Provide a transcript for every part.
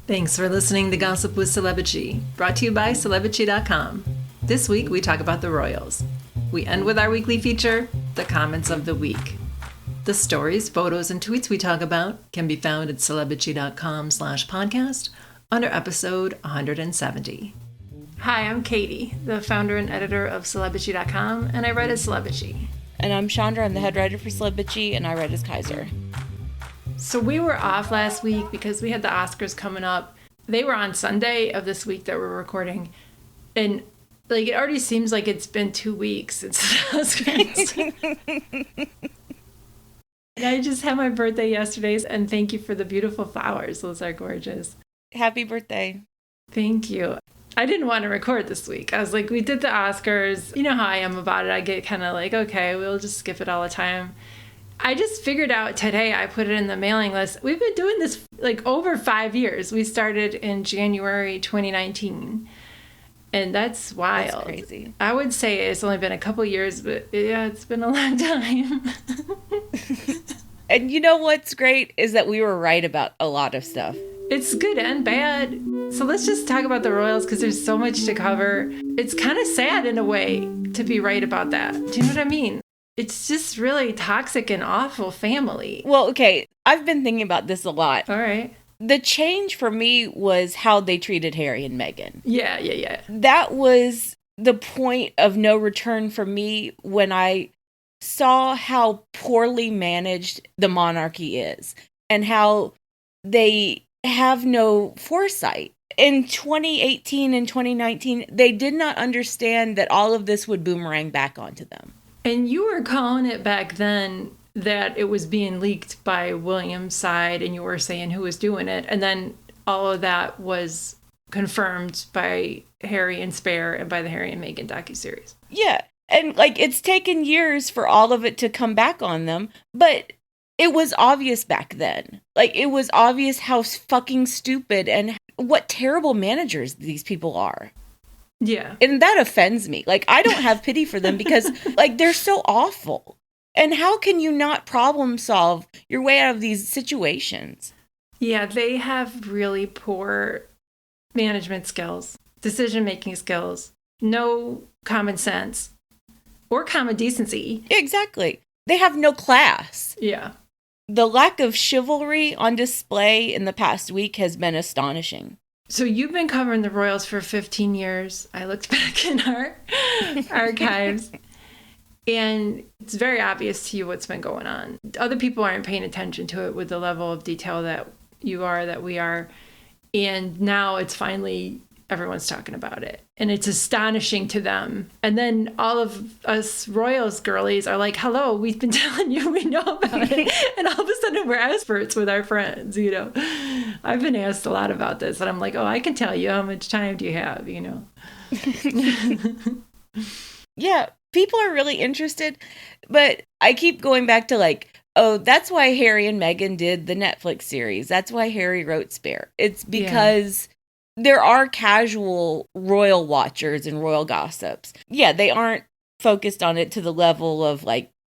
Thanks for listening to Gossip with Celebrity, brought to you by Celebrity.com. This week we talk about the royals. We end with our weekly feature, The Comments of the Week. The stories, photos, and tweets we talk about can be found at Celebrity.com/podcast under episode 170. Hi, I'm Katie, the founder and editor of Celebrity.com, and I write as Celebrity. And I'm Chandra, I'm the head writer for Celebrity, and I write as Kaiser. So we were off last week because we had the Oscars coming up. They were on Sunday of this week that we're recording. And it already seems like it's been 2 weeks since the Oscars. And I just had my birthday yesterday, and thank you for the beautiful flowers. Those are gorgeous. Happy birthday. Thank you. I didn't want to record this week. I was like, we did the Oscars. You know how I am about it. I get kind of like, okay, we'll just skip it all the time. I just figured out today, I put it in the mailing list. We've been doing this over 5 years. We started in January 2019. And that's wild. That's crazy. I would say it's only been a couple years, but yeah, it's been a long time. And you know what's great is that we were right about a lot of stuff. It's good and bad. So let's just talk about the royals because there's so much to cover. It's kind of sad in a way to be right about that. Do you know what I mean? It's just really toxic and awful family. Well, okay, I've been thinking about this a lot. All right. The change for me was how they treated Harry and Meghan. Yeah. That was the point of no return for me when I saw how poorly managed the monarchy is and how they have no foresight. In 2018 and 2019, they did not understand that all of this would boomerang back onto them. And you were calling it back then that it was being leaked by William's side, and you were saying who was doing it. And then all of that was confirmed by Harry and Spare and by the Harry and Meghan docuseries. Yeah. And it's taken years for all of it to come back on them, but it was obvious back then. It was obvious how fucking stupid and what terrible managers these people are. Yeah. And that offends me. I don't have pity for them because, they're so awful. And how can you not problem solve your way out of these situations? Yeah, they have really poor management skills, decision-making skills, no common sense or common decency. Exactly. They have no class. Yeah. The lack of chivalry on display in the past week has been astonishing. So you've been covering the royals for 15 years. I looked back in our archives, and it's very obvious to you what's been going on. Other people aren't paying attention to it with the level of detail that you are, that we are. And now it's finally, everyone's talking about it. And it's astonishing to them. And then all of us royals girlies are like, hello, we've been telling you we know about it. And all of a sudden we're experts with our friends, I've been asked a lot about this. And I'm like, oh, I can tell you. How much time do you have, Yeah, people are really interested. But I keep going back to oh, that's why Harry and Meghan did the Netflix series. That's why Harry wrote Spare. It's because... Yeah. There are casual royal watchers and royal gossips. Yeah, they aren't focused on it to the level of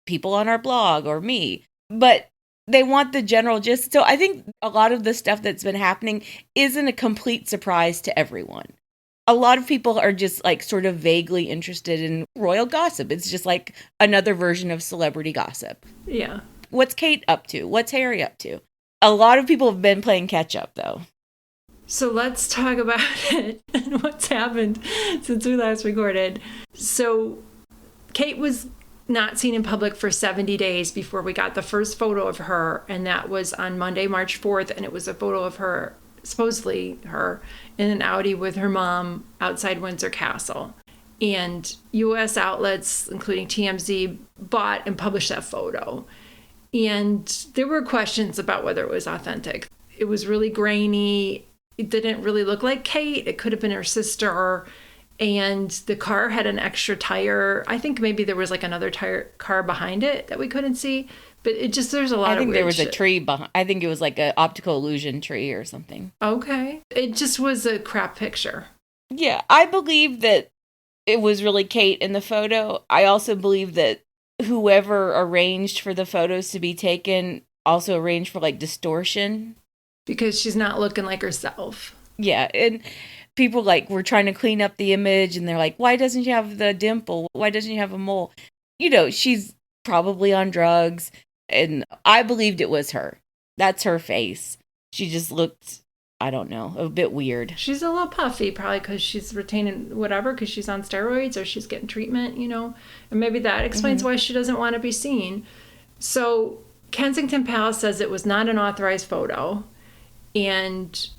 people on our blog or me, but they want the general gist. So I think a lot of the stuff that's been happening isn't a complete surprise to everyone. A lot of people are just sort of vaguely interested in royal gossip. It's just another version of celebrity gossip. Yeah. What's Kate up to? What's Harry up to? A lot of people have been playing catch up though. So let's talk about it and what's happened since we last recorded. So Kate was not seen in public for 70 days before we got the first photo of her. And that was on Monday, March 4th. And it was a photo of her, supposedly her, in an Audi with her mom outside Windsor Castle. And U.S. outlets, including TMZ, bought and published that photo. And there were questions about whether it was authentic. It was really grainy. It didn't really look like Kate. It could have been her sister. And the car had an extra tire. I think maybe there was another car behind it that we couldn't see. But there's a lot of weird shit. I think there was a tree behind. I think it was an optical illusion tree or something. Okay. It just was a crap picture. Yeah, I believe that it was really Kate in the photo. I also believe that whoever arranged for the photos to be taken also arranged for distortion. Because she's not looking like herself. Yeah, and people were trying to clean up the image, and they're like, why doesn't she have the dimple? Why doesn't she have a mole? She's probably on drugs, and I believed it was her. That's her face. She just looked, I don't know, a bit weird. She's a little puffy, probably because she's retaining whatever, because she's on steroids or she's getting treatment, and maybe that explains why she doesn't want to be seen. So Kensington Palace says it was not an authorized photo, and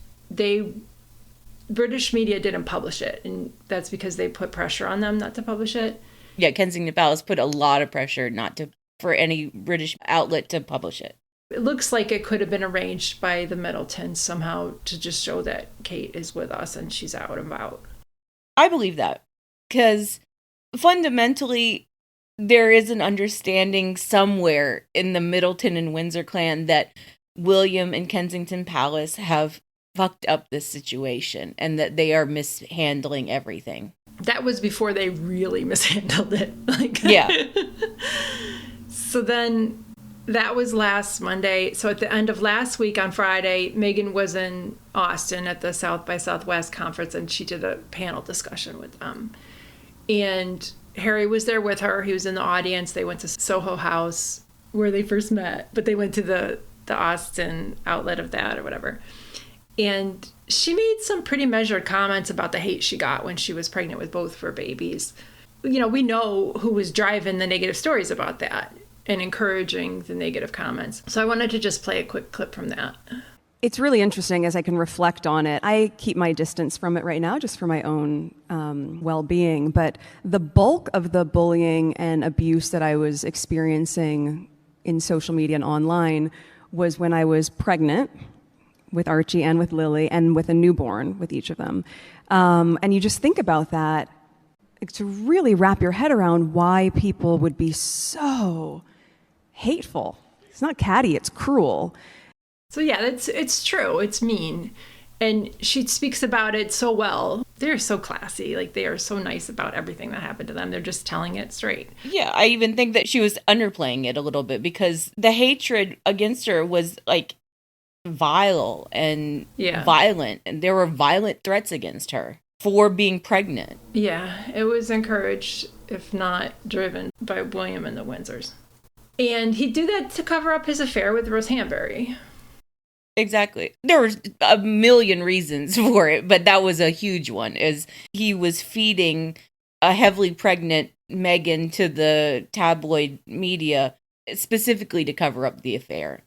British media didn't publish it, and that's because they put pressure on them not to publish it. Yeah, Kensington Palace put a lot of pressure for any British outlet to publish it. It looks like it could have been arranged by the Middletons somehow to just show that Kate is with us and she's out and about. I believe that, because fundamentally, there is an understanding somewhere in the Middleton and Windsor clan that William and Kensington Palace have fucked up this situation and that they are mishandling everything. That was before they really mishandled it. Yeah. So then that was last Monday. So at the end of last week on Friday, Meghan was in Austin at the South by Southwest conference, and she did a panel discussion with them. And Harry was there with her. He was in the audience. They went to Soho House where they first met, but they went to the Austin outlet of that or whatever. And she made some pretty measured comments about the hate she got when she was pregnant with both of her babies. We know who was driving the negative stories about that and encouraging the negative comments. So I wanted to just play a quick clip from that. It's really interesting as I can reflect on it. I keep my distance from it right now just for my own well-being. But the bulk of the bullying and abuse that I was experiencing in social media and online was when I was pregnant with Archie and with Lily and with a newborn with each of them. And you just think about that to really wrap your head around why people would be so hateful. It's not catty, it's cruel. So yeah, it's true. It's mean. And she speaks about it so well. They're so classy. They are so nice about everything that happened to them. They're just telling it straight. Yeah, I even think that she was underplaying it a little bit because the hatred against her was vile and violent. And there were violent threats against her for being pregnant. Yeah, it was encouraged, if not driven, by William and the Windsors. And he'd do that to cover up his affair with Rose Hanbury. Exactly. There were a million reasons for it, but that was a huge one, is he was feeding a heavily pregnant Meghan to the tabloid media, specifically to cover up the affair.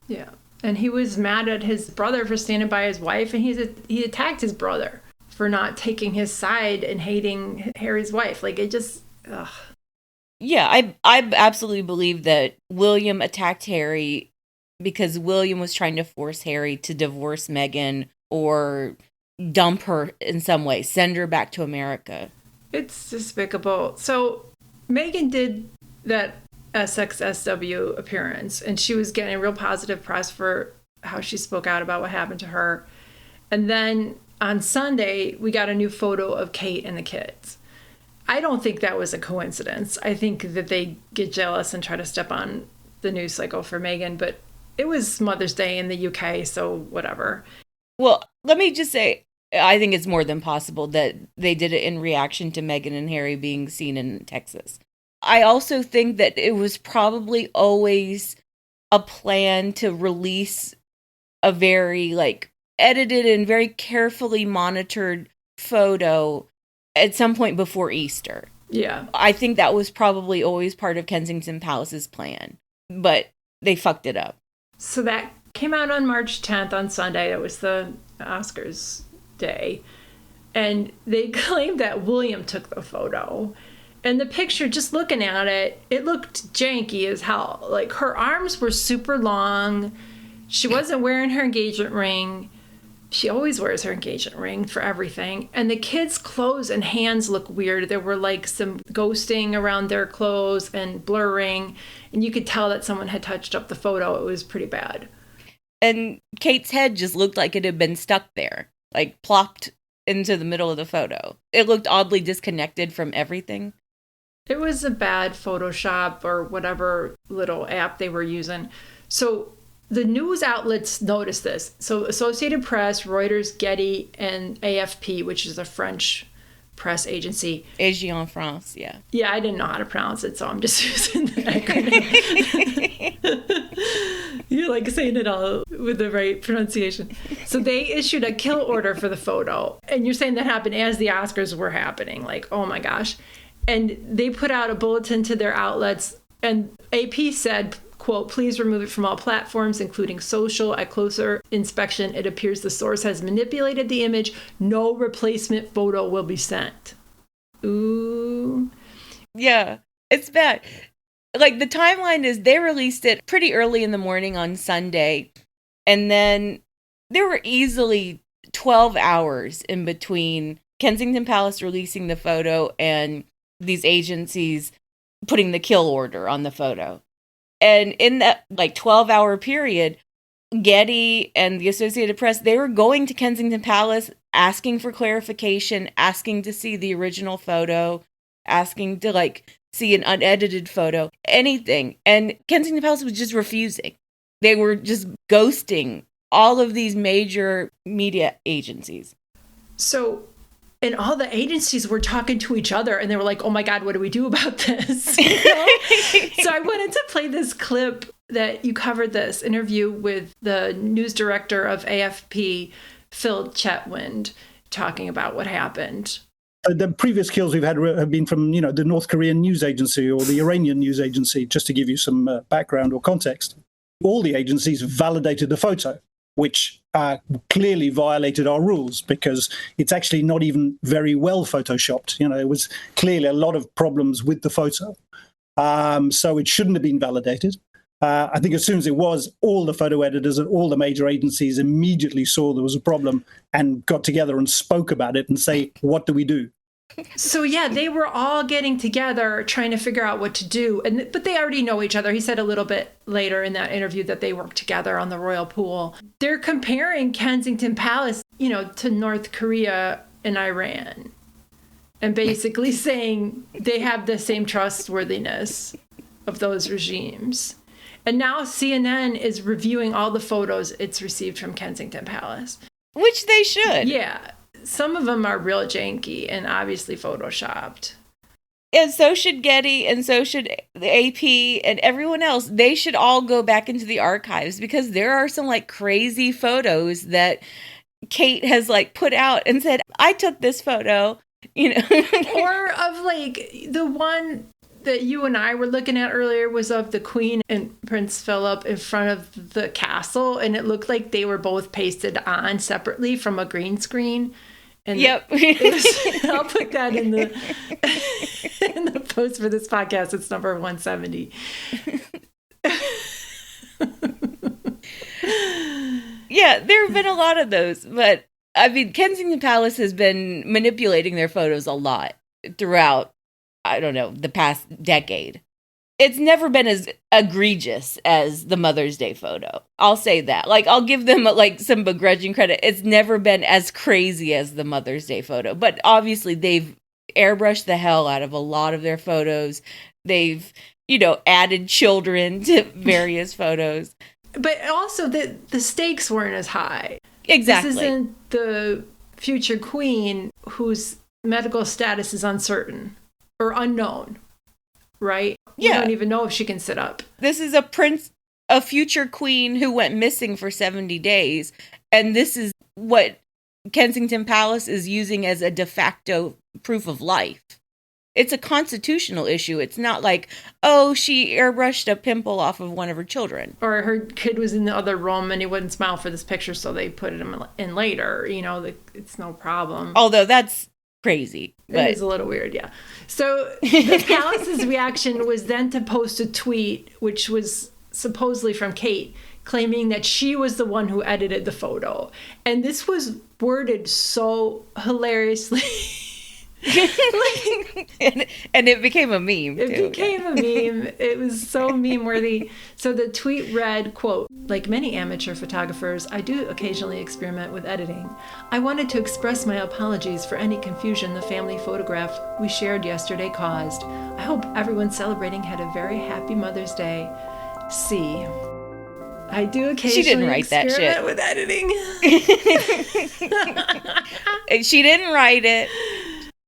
Yeah. And he was mad at his brother for standing by his wife, and he attacked his brother for not taking his side and hating Harry's wife. Ugh. Yeah, I absolutely believe that William attacked Harry because William was trying to force Harry to divorce Meghan or dump her in some way, send her back to America. It's despicable. So Meghan did that SXSW appearance, and she was getting real positive press for how she spoke out about what happened to her. And then on Sunday, we got a new photo of Kate and the kids. I don't think that was a coincidence. I think that they get jealous and try to step on the news cycle for Meghan, but it was Mother's Day in the UK, so whatever. Well, let me just say, I think it's more than possible that they did it in reaction to Meghan and Harry being seen in Texas. I also think that it was probably always a plan to release a very edited and very carefully monitored photo at some point before Easter. Yeah. I think that was probably always part of Kensington Palace's plan, but they fucked it up. So that came out on March 10th on Sunday. That was the Oscars day. And they claimed that William took the photo. And the picture, just looking at it, it looked janky as hell. Her arms were super long. She wasn't wearing her engagement ring. She always wears her engagement ring for everything. And the kids' clothes and hands look weird. There were some ghosting around their clothes and blurring. And you could tell that someone had touched up the photo. It was pretty bad. And Kate's head just looked like it had been stuck there, plopped into the middle of the photo. It looked oddly disconnected from everything. It was a bad Photoshop or whatever little app they were using. So The news outlets noticed this. So Associated Press, Reuters, Getty, and AFP, which is a French press agency. Agence France, yeah. Yeah, I didn't know how to pronounce it, so I'm just using the acronym. You're like saying it all with the right pronunciation. So they issued a kill order for the photo. And you're saying that happened as the Oscars were happening. Like, oh my gosh. And they put out a bulletin to their outlets, and AP said, quote, please remove it from all platforms, including social. At closer inspection, it appears the source has manipulated the image. No replacement photo will be sent. Ooh. Yeah, it's bad. Like, the timeline is they released it pretty early in the morning on Sunday, and then there were easily 12 hours in between Kensington Palace releasing the photo and these agencies putting the kill order on the photo. And in that 12-hour period, Getty and the Associated Press, they were going to Kensington Palace, asking for clarification, asking to see the original photo, asking to see an unedited photo, anything. And Kensington Palace was just refusing. They were just ghosting all of these major media agencies. So, and all the agencies were talking to each other, and they were like, oh my God, what do we do about this? You know? So I wanted to play this clip that you covered this interview with the news director of AFP, Phil Chetwynd, talking about what happened. The previous kills we've had have been from, the North Korean news agency or the Iranian news agency, just to give you some background or context. All the agencies validated the photo, which clearly violated our rules because it's actually not even very well photoshopped. There was clearly a lot of problems with the photo. So it shouldn't have been validated. I think as soon as it was, all the photo editors at all the major agencies immediately saw there was a problem and got together and spoke about it and say, what do we do? So, yeah, they were all getting together trying to figure out what to do. But they already know each other. He said a little bit later in that interview that they work together on the royal pool. They're comparing Kensington Palace, to North Korea and Iran, and basically saying they have the same trustworthiness of those regimes. And now CNN is reviewing all the photos it's received from Kensington Palace. Which they should. Yeah. Some of them are real janky and obviously photoshopped. And so should Getty, and so should the AP, and everyone else. They should all go back into the archives because there are some crazy photos that Kate has put out and said, I took this photo, Or of the one that you and I were looking at earlier was of the Queen and Prince Philip in front of the castle, and it looked like they were both pasted on separately from a green screen. And yep. I'll put that in the post for this podcast. It's number 170. Yeah, there have been a lot of those, but I mean, Kensington Palace has been manipulating their photos a lot throughout, the past decade. It's never been as egregious as the Mother's Day photo. I'll say that. I'll give them some begrudging credit. It's never been as crazy as the Mother's Day photo. But obviously they've airbrushed the hell out of a lot of their photos. They've, added children to various photos. But also the stakes weren't as high. Exactly. This isn't the future queen whose medical status is uncertain or unknown, right? Yeah. We don't even know if she can sit up. This is a future queen who went missing for 70 days. And this is what Kensington Palace is using as a de facto proof of life. It's a constitutional issue. It's not she airbrushed a pimple off of one of her children. Or her kid was in the other room and he wouldn't smile for this picture, so they put him in later. It's no problem. Although that's crazy. But it is a little weird, yeah. So the palace's reaction was then to post a tweet, which was supposedly from Kate, claiming that she was the one who edited the photo. And this was worded so hilariously. and it became a meme. It became a meme. It was so meme worthy. So the tweet read, quote, like many amateur photographers, I do occasionally experiment with editing. I wanted to express my apologies for any confusion the family photograph we shared yesterday caused. I hope everyone celebrating had a very happy Mother's Day. See. I do occasionally She didn't write that shit with editing. She didn't write it,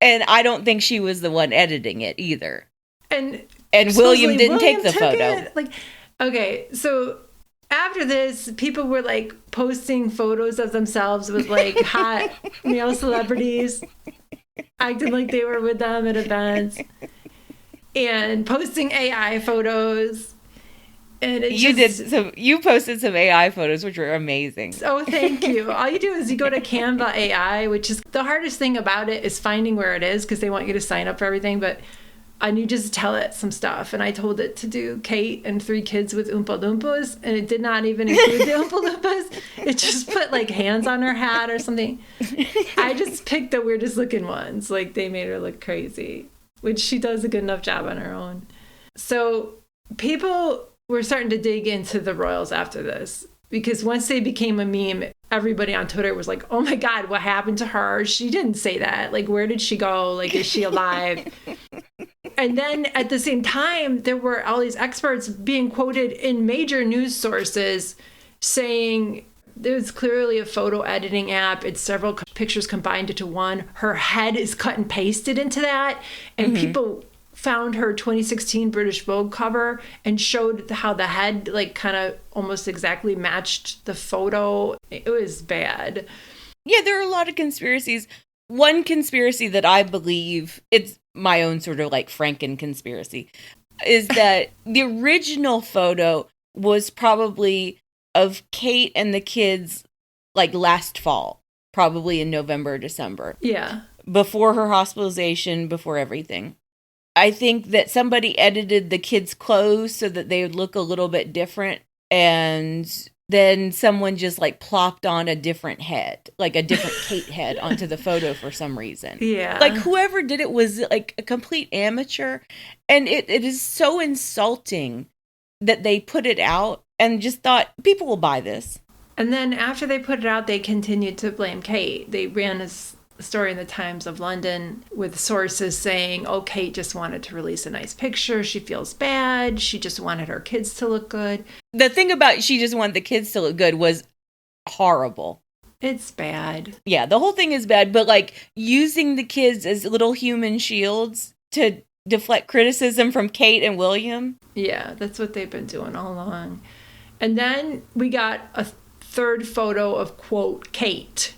and I don't think she was the one editing it either. And William didn't take the photo. Like, okay, so after this, people were like posting photos of themselves with like hot male celebrities, acting like they were with them at events, and posting AI photos. And you posted some AI photos, which were amazing. Oh, thank you. All you do is you go to Canva AI, which is the hardest thing about it is finding where it is because they want you to sign up for everything. And you just tell it some stuff. And I told it to do Kate and 3 kids with Oompa Loompas, and it did not even include the Oompa Loompas. It just put like hands on her hat or something. I just picked the weirdest looking ones. Like they made her look crazy, which she does a good enough job on her own. So people were starting to dig into the royals after this, because once they became a meme, everybody on Twitter was like, oh my God, what happened to her? She didn't say that. Like, where did she go? Like, is she alive? And then at the same time, there were all these experts being quoted in major news sources saying there's clearly a photo editing app. It's several pictures combined into one. Her head is cut and pasted into that. And people found her 2016 British Vogue cover and showed how the head like kind of almost exactly matched the photo. It was bad. Yeah, there are a lot of conspiracies. One conspiracy that I believe, it's my own sort of like Franken conspiracy, is that the original photo was probably of Kate and the kids like last fall, probably in November or December. Yeah. Before her hospitalization, before everything. I think that somebody edited the kids' clothes so that they would look a little bit different. And then someone just like plopped on a different head, like a different Kate head onto the photo for some reason. Yeah. Like whoever did it was like a complete amateur. And it is so insulting that they put it out and just thought people will buy this. And then after they put it out, they continued to blame Kate. They ran a story in the Times of London with sources saying, oh, Kate just wanted to release a nice picture. She feels bad. She just wanted her kids to look good. The thing about she just wanted the kids to look good was horrible. It's bad. Yeah, the whole thing is bad. But like using the kids as little human shields to deflect criticism from Kate and William. Yeah, that's what they've been doing all along. And then we got a third photo of, quote, Kate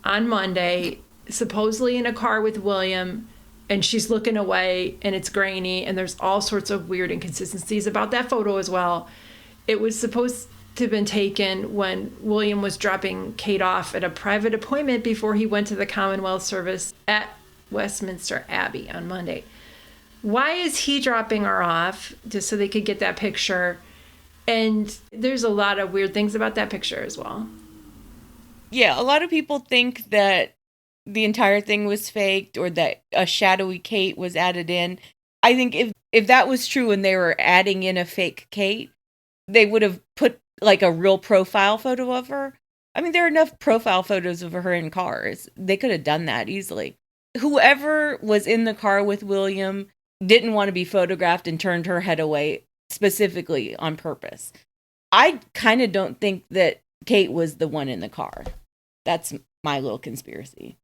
on Monday, supposedly in a car with William, and she's looking away, and it's grainy, and there's all sorts of weird inconsistencies about that photo as well. It was supposed to have been taken when William was dropping Kate off at a private appointment before he went to the Commonwealth service at Westminster Abbey on Monday. Why is he dropping her off? Just so they could get that picture. And there's a lot of weird things about that picture as well. Yeah, a lot of people think that the entire thing was faked or that a shadowy Kate was added in. I think if that was true and they were adding in a fake Kate, they would have put like a real profile photo of her. I mean, there are enough profile photos of her in cars. They could have done that easily. Whoever was in the car with William didn't want to be photographed and turned her head away specifically on purpose. I kind of don't think that Kate was the one in the car. That's my little conspiracy.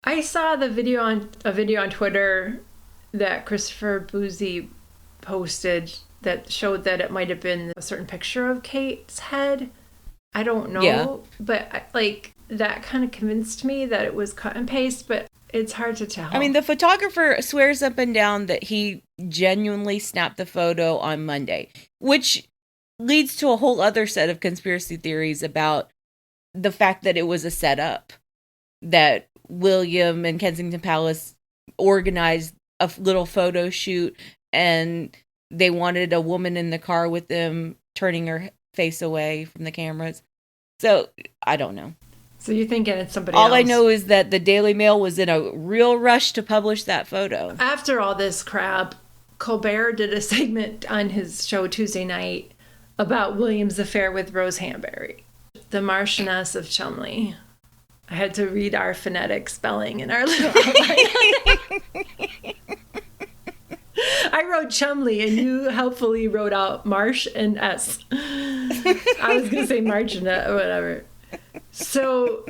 I saw a video on Twitter that Christopher Boozy posted that showed that it might have been a certain picture of Kate's head. I don't know, but like that kind of convinced me that it was cut and paste, but it's hard to tell. I mean, the photographer swears up and down that he genuinely snapped the photo on Monday, which leads to a whole other set of conspiracy theories about the fact that it was a setup, that William and Kensington Palace organized a little photo shoot and they wanted a woman in the car with them turning her face away from the cameras. So I don't know. So you're thinking it's somebody else. All I know is that the Daily Mail was in a real rush to publish that photo. After all this crap, Colbert did a segment on his show Tuesday night about William's affair with Rose Hanbury, the Marchioness of Cholmondeley. I had to read our phonetic spelling in our little outline. I wrote Chumley, and you helpfully wrote out Marsh and S. I was going to say Marchionette or whatever. So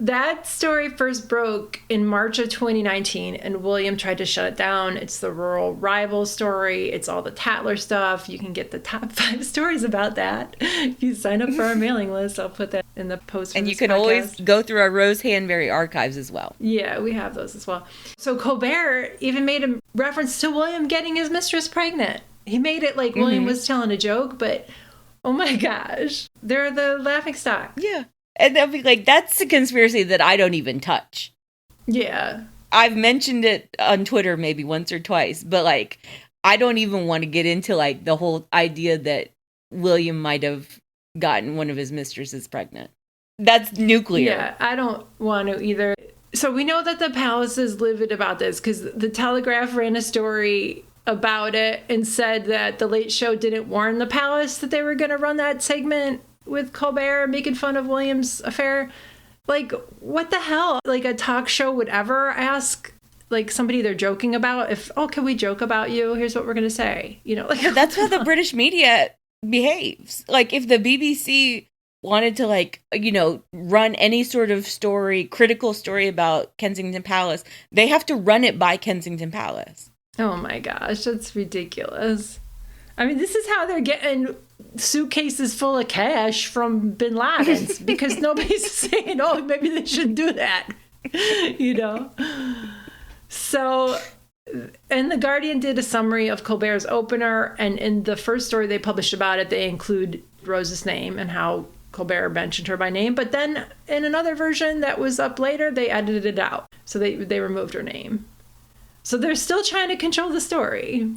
that story first broke in March of 2019, and William tried to shut it down. It's the rural rival story. It's all the Tatler stuff. You can get the top 5 stories about that. If you sign up for our mailing list, I'll put that in the post. And you can always go through our Rose Hanbury archives as well. Yeah, we have those as well. So Colbert even made a reference to William getting his mistress pregnant. He made it like William was telling a joke, but oh my gosh, they're the laughingstock. Yeah. And they'll be like, that's a conspiracy that I don't even touch. Yeah. I've mentioned it on Twitter maybe once or twice, but like, I don't even want to get into like the whole idea that William might have gotten one of his mistresses pregnant. That's nuclear. Yeah, I don't want to either. So we know that the palace is livid about this because the Telegraph ran a story about it and said that the Late Show didn't warn the palace that they were going to run that segment with Colbert making fun of William's affair. Like, what the hell? Like, a talk show would ever ask, like, somebody they're joking about if, oh, can we joke about you? Here's what we're going to say. You know, like, that's how the British media behaves. Like, if the BBC wanted to, like, you know, run any sort of story, critical story about Kensington Palace, they have to run it by Kensington Palace. Oh my gosh, that's ridiculous. I mean, this is how they're getting suitcases full of cash from Bin Laden's because nobody's saying, oh, maybe they shouldn't do that, you know? So, and The Guardian did a summary of Colbert's opener, and in the first story they published about it, they include Rose's name and how Colbert mentioned her by name. But then in another version that was up later, they edited it out. So they removed her name. So they're still trying to control the story.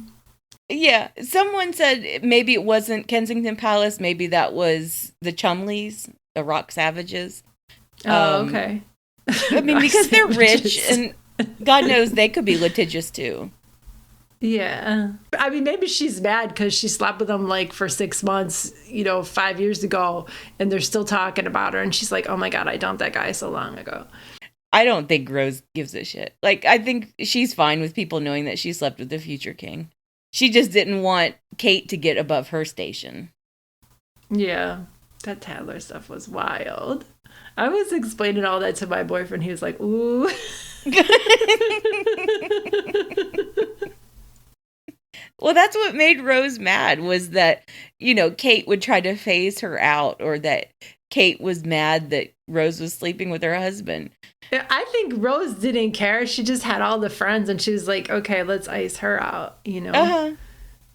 Yeah, someone said maybe it wasn't Kensington Palace. Maybe that was the Chumleys, the Rock Savages. Oh, okay. I mean, because they're rich, and God knows they could be litigious too. Yeah. I mean, maybe she's mad because she slept with him like for 6 months, you know, 5 years ago, and they're still talking about her. And she's like, oh my God, I dumped that guy so long ago. I don't think Rose gives a shit. Like, I think she's fine with people knowing that she slept with the future king. She just didn't want Kate to get above her station. Yeah, that Tatler stuff was wild. I was explaining all that to my boyfriend. He was like, ooh. Well, that's what made Rose mad, was that, you know, Kate would try to phase her out, or that Kate was mad that Rose was sleeping with her husband. I think Rose didn't care. She just had all the friends, and she was like, okay, let's ice her out, you know,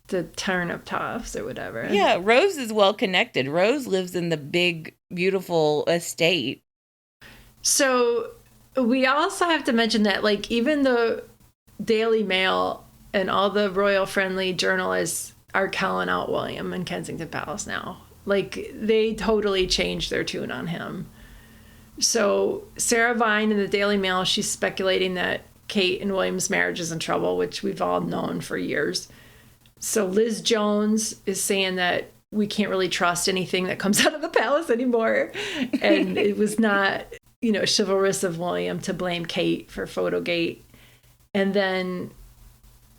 the turnip tops or whatever. Yeah, Rose is well connected. Rose lives in the big, beautiful estate. So we also have to mention that, like, even the Daily Mail and all the royal-friendly journalists are calling out William in Kensington Palace now. Like, they totally changed their tune on him. So Sarah Vine in the Daily Mail, she's speculating that Kate and William's marriage is in trouble, which we've all known for years. So Liz Jones is saying that we can't really trust anything that comes out of the palace anymore. And it was not, you know, chivalrous of William to blame Kate for Photogate. And then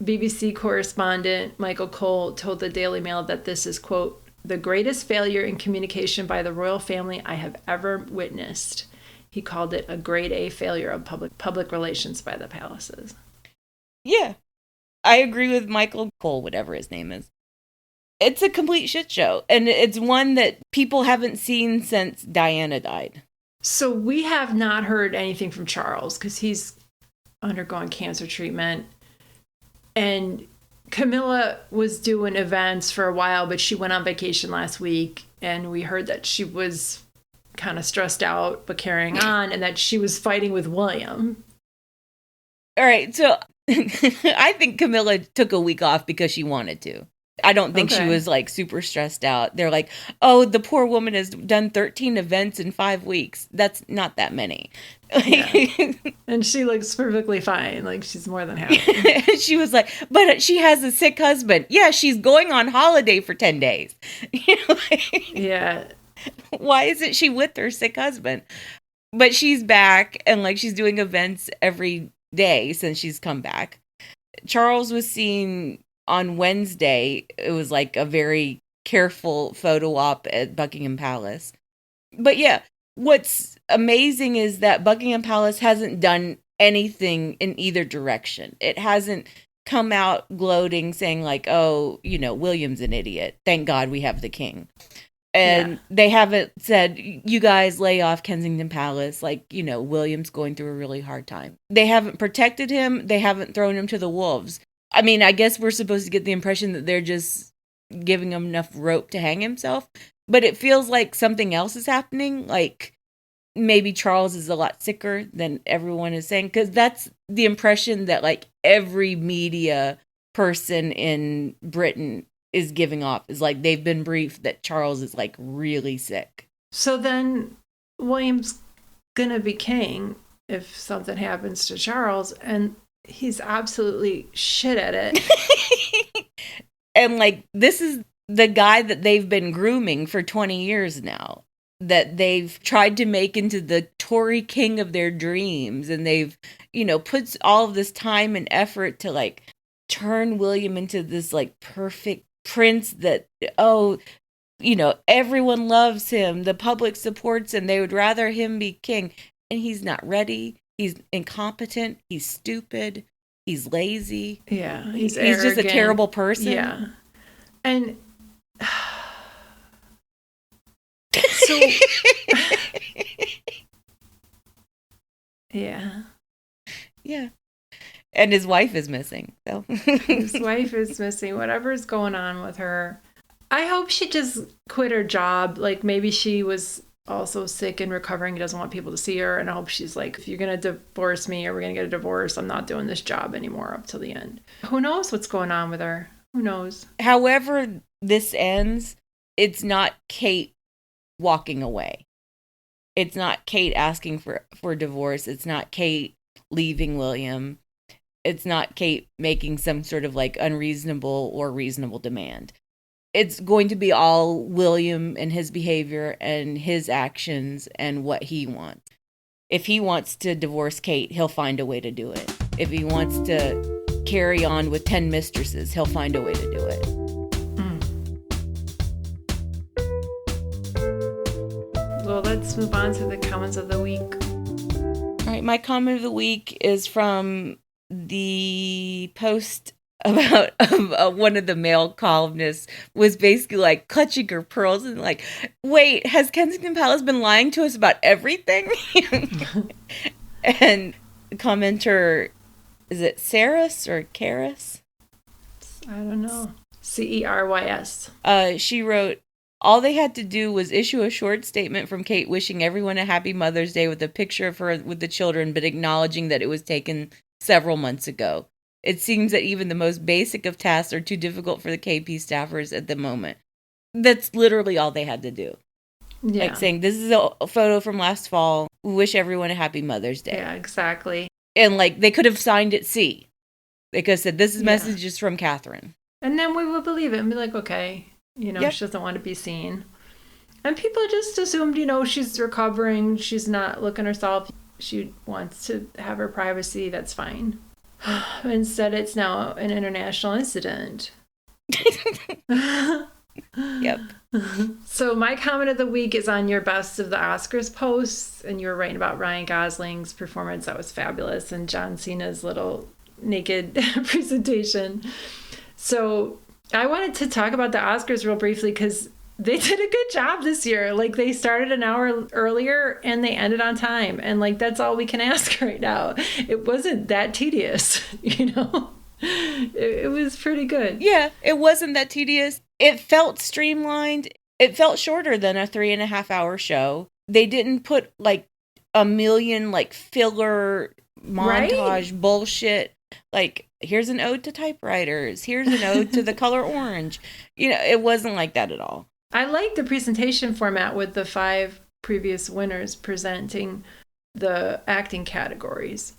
BBC correspondent Michael Cole told the Daily Mail that this is, quote, the greatest failure in communication by the royal family I have ever witnessed. He called it a grade A failure of public relations by the palaces. Yeah, I agree with Michael Cole, whatever his name is. It's a complete shit show, and it's one that people haven't seen since Diana died. So we have not heard anything from Charles because he's undergoing cancer treatment. And Camilla was doing events for a while, but she went on vacation last week, and we heard that she was kind of stressed out but carrying on, and that she was fighting with William. All right, so I think Camilla took a week off because she wanted to. I don't think she was like super stressed out. They're like, oh, the poor woman has done 13 events in 5 weeks. That's not that many. Yeah. And she looks perfectly fine. Like, she's more than happy. She was like, but she has a sick husband. Yeah, she's going on holiday for 10 days. You know, like, yeah. Why isn't she with her sick husband? But she's back, and like, she's doing events every day since she's come back. Charles was seen on Wednesday. It was like a very careful photo op at Buckingham Palace. But yeah, what's amazing is that Buckingham Palace hasn't done anything in either direction. It hasn't come out gloating saying like, oh, William's an idiot. Thank God we have the king. And they haven't said, you guys lay off Kensington Palace. Like, William's going through a really hard time. They haven't protected him. They haven't thrown him to the wolves. I mean, I guess we're supposed to get the impression that they're just giving him enough rope to hang himself. But it feels like something else is happening. Like maybe Charles is a lot sicker than everyone is saying. Because that's the impression that like every media person in Britain is giving off, is like they've been briefed that Charles is like really sick. So then William's gonna be king if something happens to Charles, and he's absolutely shit at it. And like this is the guy that they've been grooming for 20 years now, that they've tried to make into the Tory king of their dreams, and they've put all of this time and effort to like turn William into this like perfect prince that everyone loves him, the public supports him, they would rather him be king, and he's not ready, he's incompetent, he's stupid, he's lazy, he's just a terrible person. And so and his wife is missing. So his wife is missing. Whatever's going on with her, I hope she just quit her job. Like maybe she was also sick and recovering, doesn't want people to see her. And I hope she's like, if you're going to divorce me or we're going to get a divorce, I'm not doing this job anymore up till the end. Who knows what's going on with her? Who knows? However this ends, it's not Kate walking away. It's not Kate asking for divorce. It's not Kate leaving William. It's not Kate making some sort of like unreasonable or reasonable demand. It's going to be all William and his behavior and his actions and what he wants. If he wants to divorce Kate, he'll find a way to do it. If he wants to carry on with 10 mistresses, he'll find a way to do it. Well, let's move on to the comments of the week. All right, my comment of the week is from the post about one of the male columnists was basically like clutching her pearls and like, wait, has Kensington Palace been lying to us about everything? And the commenter, is it Saris or Karis? I don't know. Cerys. She wrote, all they had to do was issue a short statement from Kate wishing everyone a happy Mother's Day with a picture of her with the children, but acknowledging that it was taken several months ago. It seems that even the most basic of tasks are too difficult for the KP staffers at the moment. That's literally all they had to do. Yeah. Like saying, this is a photo from last fall. We wish everyone a happy Mother's Day. Yeah, exactly. And like they could have signed it C. They could have said, this is messages from Catherine. And then we would believe it and be like, okay, she doesn't want to be seen. And people just assumed, she's recovering. She's not looking herself. She wants to have her privacy. That's fine. Instead, it's now an international incident. Yep. So my comment of the week is on your best of the Oscars posts, and you were writing about Ryan Gosling's performance. That was fabulous, and John Cena's little naked presentation. So I wanted to talk about the Oscars real briefly because they did a good job this year. Like, they started an hour earlier and they ended on time. And, like, that's all we can ask right now. It wasn't that tedious, It was pretty good. Yeah, it wasn't that tedious. It felt streamlined. It felt shorter than a 3.5 hour show. They didn't put, like, a million, like, filler montage bullshit. Like, here's an ode to typewriters. Here's an ode to the color orange. It wasn't like that at all. I like the presentation format with the 5 previous winners presenting the acting categories.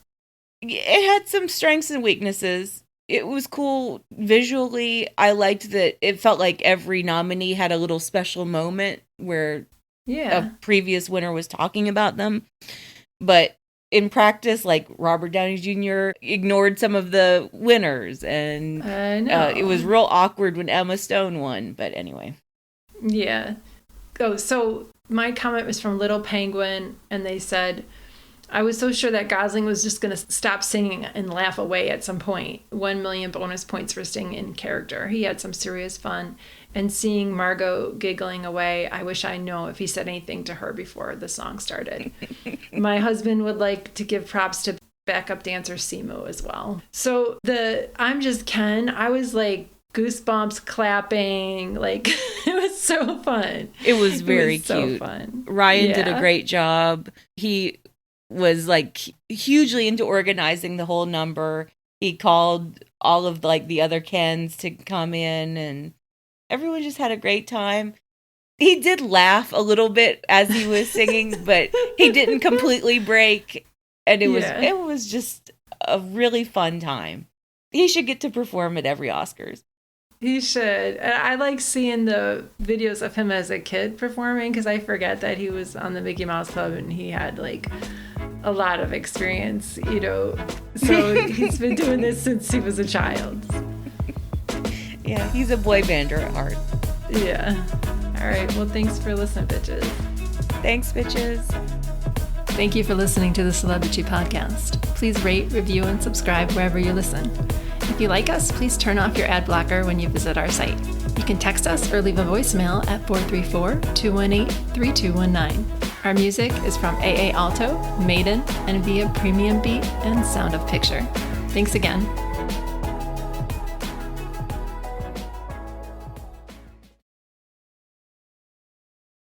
It had some strengths and weaknesses. It was cool visually. I liked that it felt like every nominee had a little special moment where a previous winner was talking about them. But in practice, like, Robert Downey Jr. ignored some of the winners, and I know. It was real awkward when Emma Stone won. But anyway. Yeah. Oh, so my comment was from Little Penguin, and they said, I was so sure that Gosling was just going to stop singing and laugh away at some point. 1 million bonus points for staying in character. He had some serious fun. And seeing Margot giggling away, I wish I know if he said anything to her before the song started. My husband would like to give props to backup dancer Simu as well. So I'm Just Ken, I was like goosebumps clapping. Like, it was so fun. It was very cute. So fun. Ryan did a great job. He was like hugely into organizing the whole number. He called all of like the other Kens to come in, and everyone just had a great time. He did laugh a little bit as he was singing, but he didn't completely break, and it was just a really fun time. He should get to perform at every Oscars. He should. And I like seeing the videos of him as a kid performing, because I forget that he was on the Mickey Mouse Club and he had like a lot of experience, you know. So he's been doing this since he was a child. Yeah, he's a boy bander at heart. Yeah. All right. Well, thanks for listening, bitches. Thanks, bitches. Thank you for listening to the Celebrity Podcast. Please rate, review, and subscribe wherever you listen. If you like us, please turn off your ad blocker when you visit our site. You can text us or leave a voicemail at 434-218-3219. Our music is from AA Alto, Maiden, and via Premium Beat and Sound of Picture. Thanks again.